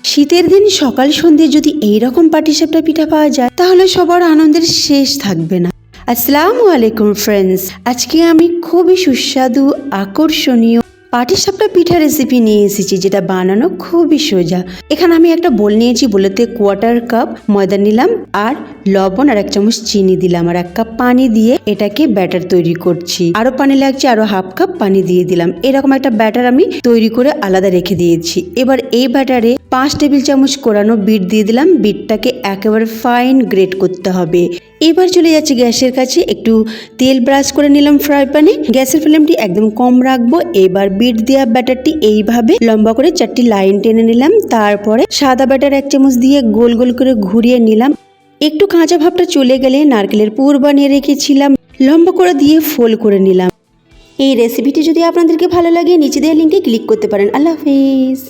শীতের দিন সকাল সন্ধ্যে যদি এইরকম পাটিসাপটা পিঠা পাওয়া যায় তাহলে সবার আনন্দের শেষ থাকবে না। আসসালামু আলাইকুম ফ্রেন্ডস, আজকে আমি খুবই সুস্বাদু আকর্ষণীয় পাটিসাপটা পিঠা রেসিপি নিয়ে এসেছি, যেটা বানানো খুবই সোজা। এখানে আমি একটা বোল নিয়েছি, বোলেতে 1/4 কাপ ময়দা নিলাম, আর লবণ আর 1 চামচ চিনি দিলাম, আর 1 কাপ পানি দিয়ে এটাকে ব্যাটার তৈরি করছি। আরো পানি লাগছে, আরো 1/2 কাপ পানি দিয়ে দিলাম। এরকম একটা ব্যাটার আমি তৈরি করে আলাদা রেখে দিয়েছি। এবার এই ব্যাটারে 5 টেবিল চামচ কোরানো বিট দিয়ে দিলাম। বিটটাকে একেবারে ফাইন গ্রেট করতে হবে। এবার চলে যাচ্ছি গ্যাসের কাছে, একটু তেল ব্রাশ করে নিলাম ফ্রাই প্যানে। গ্যাসের ফ্লেমটি একদম কম রাখবো। এবার বিট দেওয়া ব্যাটারটি এইভাবে লম্বা করে 4টি লাইন টেনে নিলাম। তারপরে সাদা ব্যাটার 1 চামচ দিয়ে গোল গোল করে ঘুরিয়ে নিলাম। একটু কাঁচা ভাবটা চলে গেলে নারকেলের পুর বানিয়ে রেখেছিলাম, লম্বা করে দিয়ে ফোল্ড করে নিলাম। এই রেসিপিটি যদি আপনাদেরকে ভালো লাগে নিচে দেওয়া লিঙ্কে ক্লিক করতে পারেন। আল্লাহ হাফেজ।